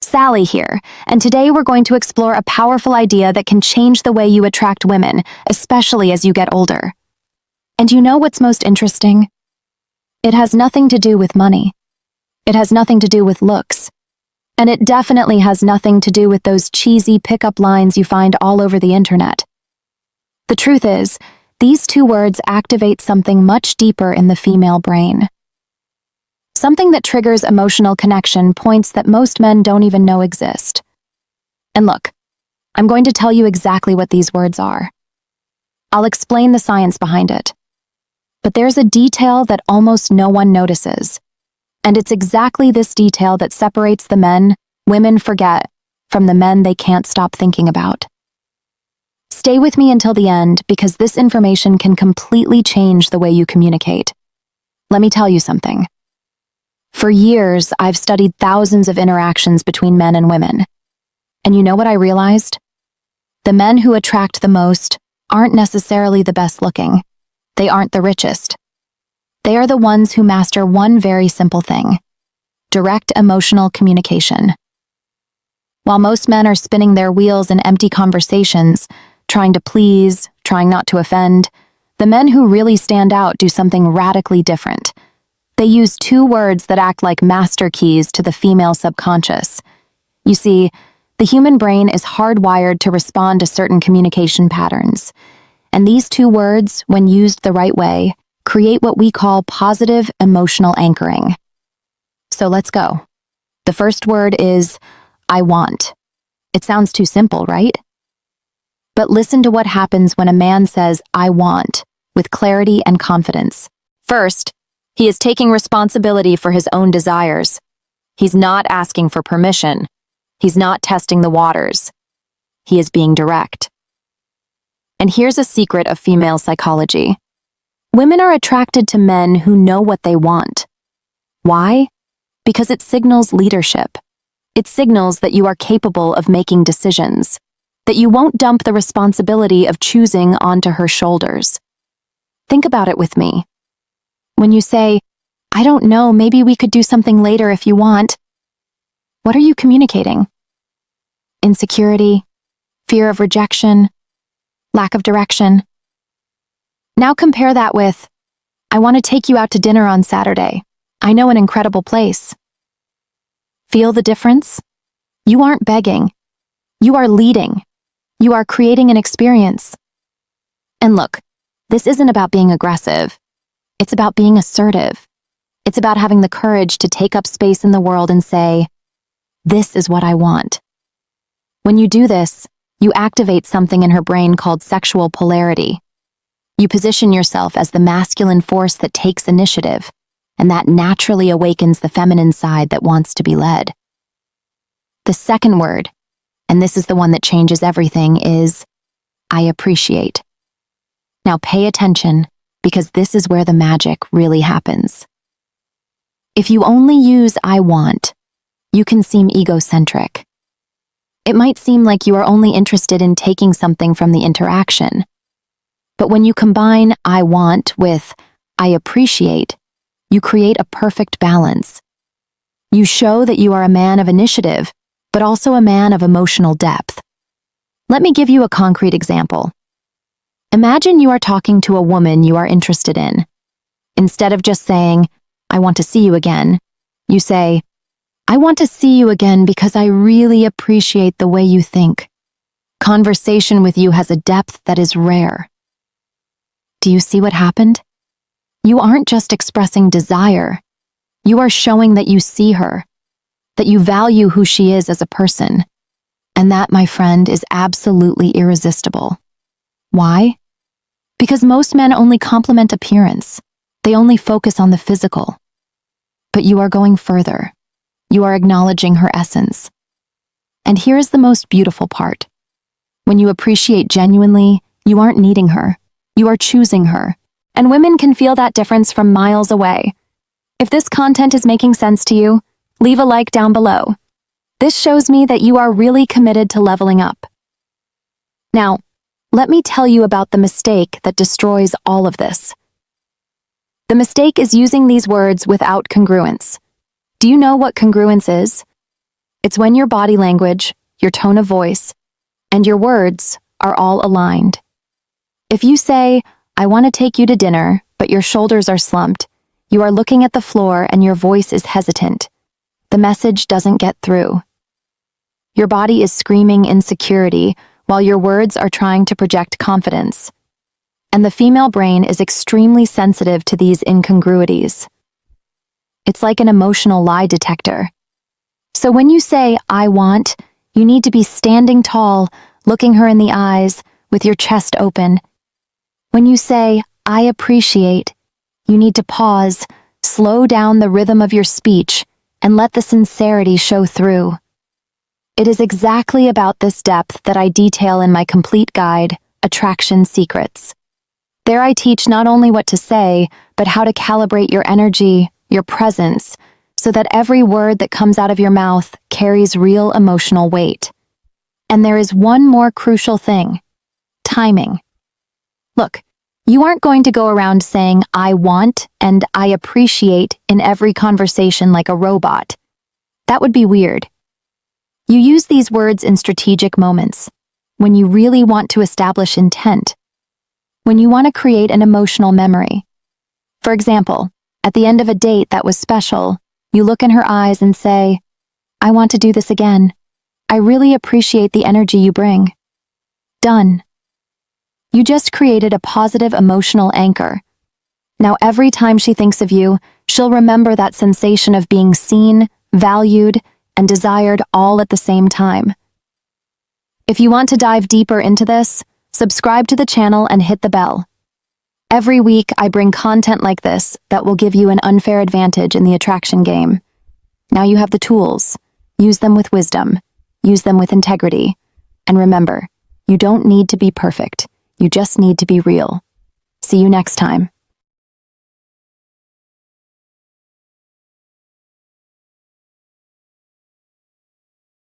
Sally here, and today we're going to explore a powerful idea that can change the way you attract women, especially as you get older. And you know what's most interesting? It has nothing to do with money. It has nothing to do with looks. And it definitely has nothing to do with those cheesy pickup lines you find all over the internet. The truth is, these two words activate something much deeper in the female brain. Something that triggers emotional connection, points that most men don't even know exist. And look, I'm going to tell you exactly what these words are. I'll explain the science behind it. But there's a detail that almost no one notices. And it's exactly this detail that separates the men women forget from the men they can't stop thinking about. Stay with me until the end, because this information can completely change the way you communicate. Let me tell you something. For years, I've studied thousands of interactions between men and women. And you know what I realized? The men who attract the most aren't necessarily the best looking. They aren't the richest. They are the ones who master one very simple thing: direct emotional communication. While most men are spinning their wheels in empty conversations, trying to please, trying not to offend, the men who really stand out do something radically different. They use two words that act like master keys to the female subconscious. You see, the human brain is hardwired to respond to certain communication patterns. And these two words, when used the right way, create what we call positive emotional anchoring. So let's go. The first word is, I want. It sounds too simple, right? But listen to what happens when a man says, I want, with clarity and confidence. First, he is taking responsibility for his own desires. He's not asking for permission. He's not testing the waters. He is being direct. And here's a secret of female psychology. Women are attracted to men who know what they want. Why? Because it signals leadership. It signals that you are capable of making decisions, that you won't dump the responsibility of choosing onto her shoulders. Think about it with me. When you say, I don't know, maybe we could do something later if you want, what are you communicating? Insecurity, fear of rejection, lack of direction. Now compare that with, I want to take you out to dinner on Saturday. I know an incredible place. Feel the difference? You aren't begging. You are leading. You are creating an experience. And look, this isn't about being aggressive. It's about being assertive. It's about having the courage to take up space in the world and say, this is what I want. When you do this, you activate something in her brain called sexual polarity. You position yourself as the masculine force that takes initiative, and that naturally awakens the feminine side that wants to be led. The second word, and this is the one that changes everything, is I appreciate. Now pay attention, because this is where the magic really happens. If you only use I want, you can seem egocentric. It might seem like you are only interested in taking something from the interaction. But when you combine I want with I appreciate, you create a perfect balance. You show that you are a man of initiative, but also a man of emotional depth. Let me give you a concrete example. Imagine you are talking to a woman you are interested in. Instead of just saying, I want to see you again, you say, I want to see you again because I really appreciate the way you think. Conversation with you has a depth that is rare. Do you see what happened? You aren't just expressing desire. You are showing that you see her, that you value who she is as a person. And that, my friend, is absolutely irresistible. Why? Because most men only compliment appearance. They only focus on the physical. But you are going further. You are acknowledging her essence. And here is the most beautiful part. When you appreciate genuinely, you aren't needing her. You are choosing her. And women can feel that difference from miles away. If this content is making sense to you, leave a like down below. This shows me that you are really committed to leveling up. Now, let me tell you about the mistake that destroys all of this. The mistake is using these words without congruence. Do you know what congruence is? It's when your body language, your tone of voice, and your words are all aligned. If you say, "I want to take you to dinner," but your shoulders are slumped, you are looking at the floor and your voice is hesitant. The message doesn't get through. Your body is screaming insecurity while your words are trying to project confidence. And the female brain is extremely sensitive to these incongruities. It's like an emotional lie detector. So when you say, "I want," you need to be standing tall, looking her in the eyes, with your chest open. When you say, "I appreciate," you need to pause, slow down the rhythm of your speech, and let the sincerity show through. It is exactly about this depth that I detail in my complete guide, Attraction Secrets. There I teach not only what to say, but how to calibrate your energy, your presence, so that every word that comes out of your mouth carries real emotional weight. And there is one more crucial thing: timing. Look, you aren't going to go around saying "I want" and "I appreciate" in every conversation like a robot. That would be weird. You use these words in strategic moments, when you really want to establish intent, when you want to create an emotional memory. For example, at the end of a date that was special, you look in her eyes and say, "I want to do this again. I really appreciate the energy you bring." Done. You just created a positive emotional anchor. Now every time she thinks of you, she'll remember that sensation of being seen, valued, and desired all at the same time. If you want to dive deeper into this, subscribe to the channel and hit the bell. Every week I bring content like this that will give you an unfair advantage in the attraction game. Now you have the tools. Use them with wisdom. Use them with integrity. And remember, you don't need to be perfect. You just need to be real. See you next time.